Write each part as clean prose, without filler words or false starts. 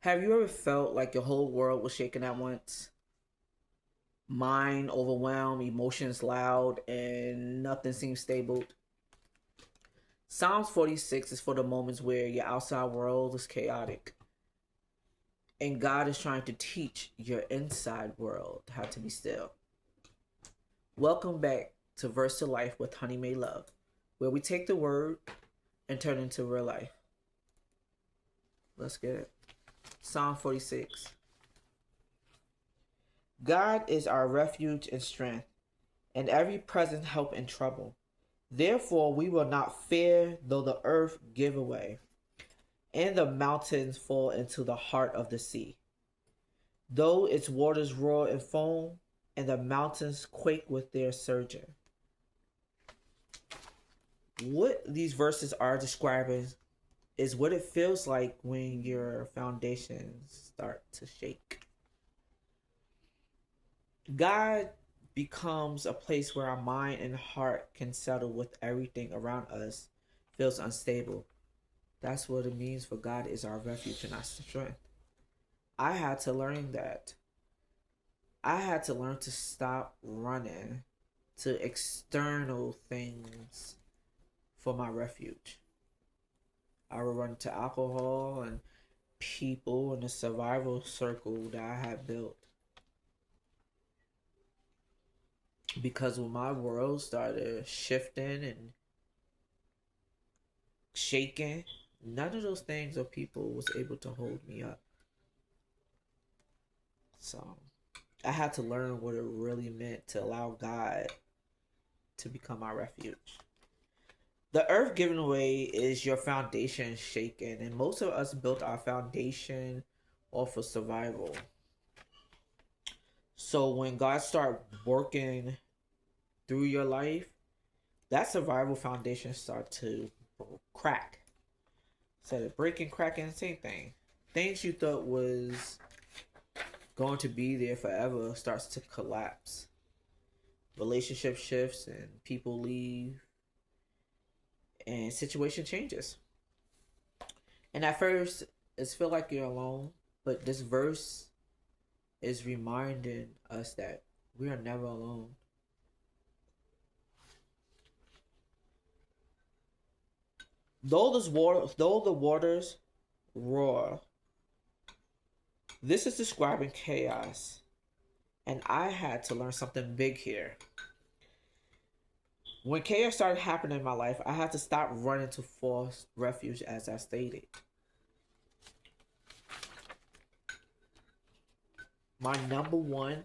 Have you ever felt like your whole world was shaking at once? Mind overwhelmed, emotions loud, and nothing seems stable. Psalms 46 is for the moments where your outside world is chaotic and God is trying to teach your inside world how to be still. Welcome back to Verse to Life with Honey May Love, where we take the word and turn it into real life. Let's get it. Psalm 46. God is our refuge and strength, and every present help in trouble. Therefore we will not fear though the earth give way, and the mountains fall into the heart of the sea. Though its waters roar and foam, and the mountains quake with their surging. What these verses are describing is what it feels like when your foundations start to shake. God becomes a place where our mind and heart can settle with everything around us feels unstable. That's what it means for God is our refuge and our strength. I had to learn that. I had to learn to stop running to external things for my refuge. I would run to alcohol and people in the survival circle that I had built. Because when my world started shifting and shaking, none of those things or people was able to hold me up. So I had to learn what it really meant to allow God to become our refuge. The earth giving way is your foundation shaken, and most of us built our foundation off of survival. So when God started working through your life, that survival foundation start to crack. Instead of breaking, cracking, same thing. Things you thought was going to be there forever starts to collapse. Relationship shifts and people leave and situation changes. And at first, it's feel like you're alone, but this verse is reminding us that we are never alone. Though the waters roar, this is describing chaos, and I had to learn something big here. When chaos started happening in my life, I had to stop running to false refuge, as I stated. My number one,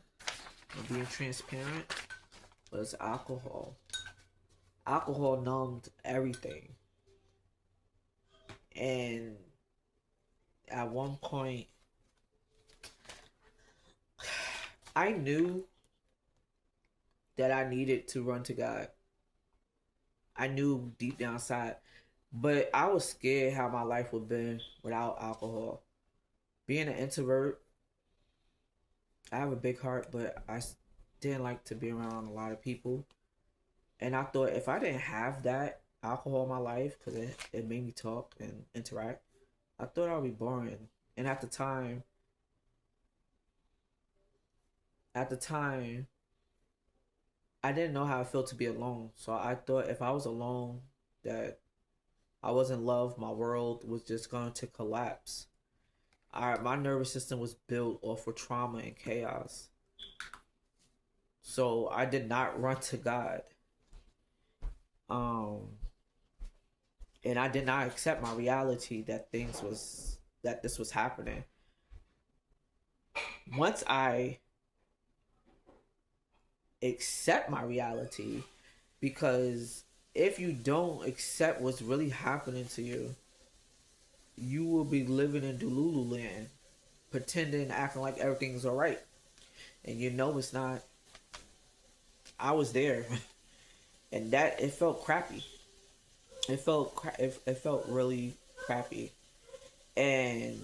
being transparent, was alcohol. Alcohol numbed everything. And at one point, I knew that I needed to run to God. I knew deep down inside, but I was scared how my life would have been without alcohol. Being an introvert, I have a big heart, but I didn't like to be around a lot of people. And I thought if I didn't have that alcohol in my life, because it made me talk and interact, I thought I would be boring. And at the time, I didn't know how it felt to be alone. So I thought if I was alone, that I wasn't loved, my world was just going to collapse. My nervous system was built off of trauma and chaos. So I did not run to God. Um, and I did not accept my reality that this was happening. Once I accept my reality, because if you don't accept what's really happening to you, you will be living in Delulu land, pretending, acting like everything's all right, and you know it's not. I was there, and that it felt crappy. It felt really crappy, and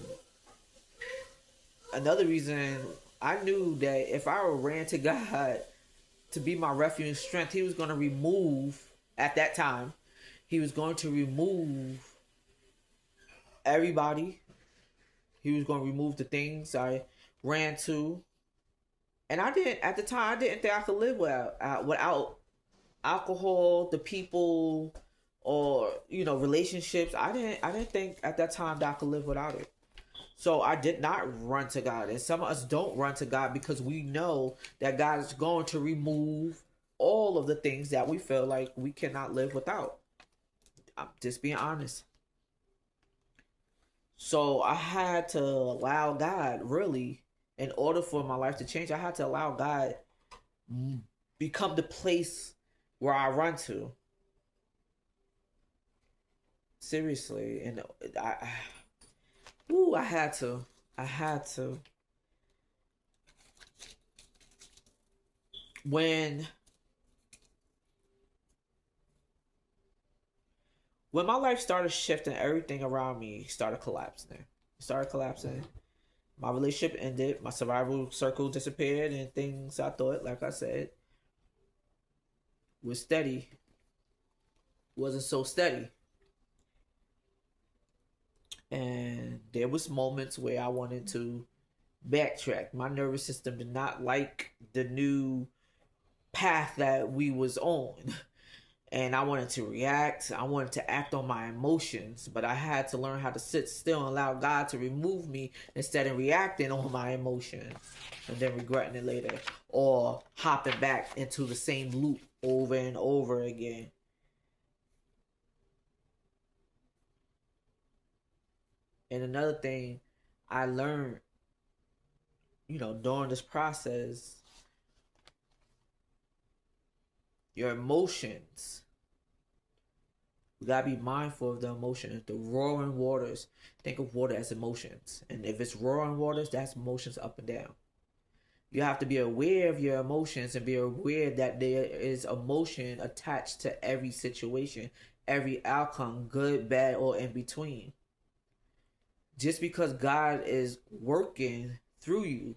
another reason I knew that if I ran to God to be my refuge and strength, He was going to remove at that time. He was going to remove everybody He was going to remove the things I ran to. And I didn't, at the time, I didn't think I could live without alcohol, the people, or, relationships. I didn't think at that time that I could live without it. So I did not run to God. And some of us don't run to God because we know that God is going to remove all of the things that we feel like we cannot live without. I'm just being honest. So I had to allow God, really, in order for my life to change, I had to allow God become the place where I run to. Seriously. And I had to. I had to. When my life started shifting, everything around me started collapsing. It started collapsing. My relationship ended. My survival circle disappeared, and things I thought, like I said, was steady, wasn't so steady. And there was moments where I wanted to backtrack. My nervous system did not like the new path that we was on. And I wanted to react. I wanted to act on my emotions, but I had to learn how to sit still and allow God to remove me instead of reacting on my emotions and then regretting it later, or hopping back into the same loop over and over again. And another thing I learned, during this process, your emotions. We gotta be mindful of the emotions. The roaring waters. Think of water as emotions. And if it's roaring waters, that's emotions up and down. You have to be aware of your emotions and be aware that there is emotion attached to every situation, every outcome, good, bad, or in between. Just because God is working through you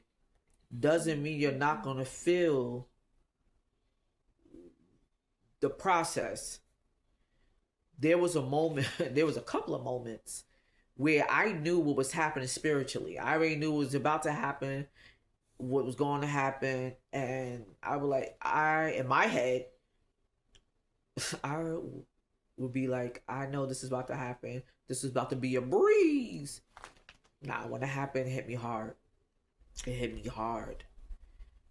doesn't mean you're not going to feel the process. There was a couple of moments where I knew what was happening spiritually. I already knew what was about to happen, what was going to happen, and I was like, in my head, I would be like, I know this is about to happen. This is about to be a breeze. Nah, when it happened, it hit me hard. It hit me hard.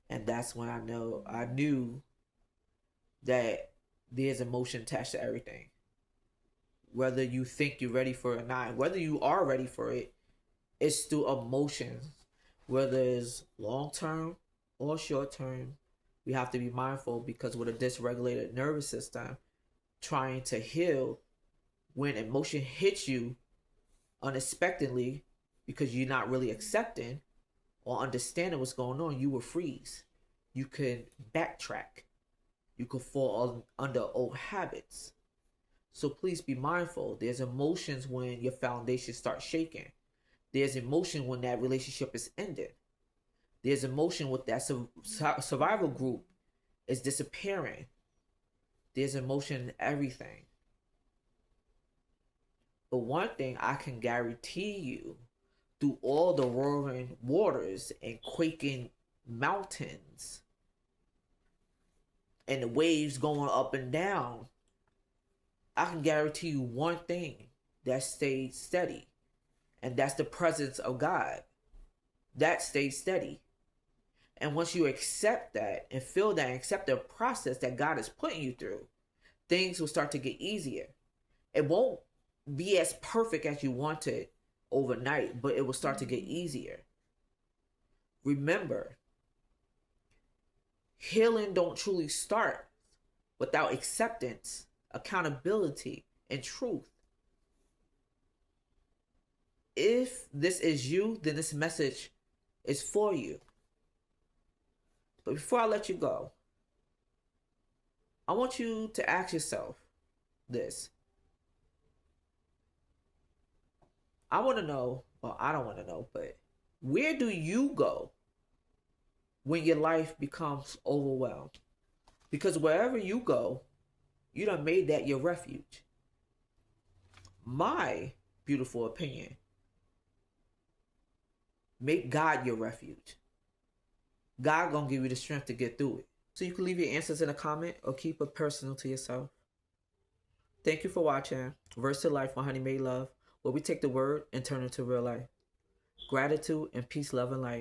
And that's when I knew that there's emotion attached to everything. Whether you think you're ready for it or not, whether you are ready for it, it's still emotions. Whether it's long term or short term, we have to be mindful, because with a dysregulated nervous system, trying to heal, when emotion hits you unexpectedly because you're not really accepting or understanding what's going on, you will freeze. You could backtrack. You could fall under old habits. So please be mindful. There's emotions when your foundation starts shaking. There's emotion when that relationship is ended. There's emotion with that survival group is disappearing. There's emotion in everything. But one thing I can guarantee you, through all the roaring waters and quaking mountains and the waves going up and down, I can guarantee you one thing that stays steady, and that's the presence of God. That stays steady. And once you accept that and feel that and accept the process that God is putting you through, things will start to get easier. It won't be as perfect as you want it overnight, but it will start to get easier. Remember, healing don't truly start without acceptance, accountability, and truth. If this is you, then this message is for you. But before I let you go, I want you to ask yourself this. I want to know, well, I don't want to know, but where do you go when your life becomes overwhelmed? Because wherever you go, you done made that your refuge. My beautiful opinion, Make God your refuge. God gonna give you the strength to get through it. So you can leave your answers in a comment or keep it personal to yourself. Thank you for watching Verse to Life on Honey Made Love, where we take the word and turn it to real life. Gratitude and peace, love, and light.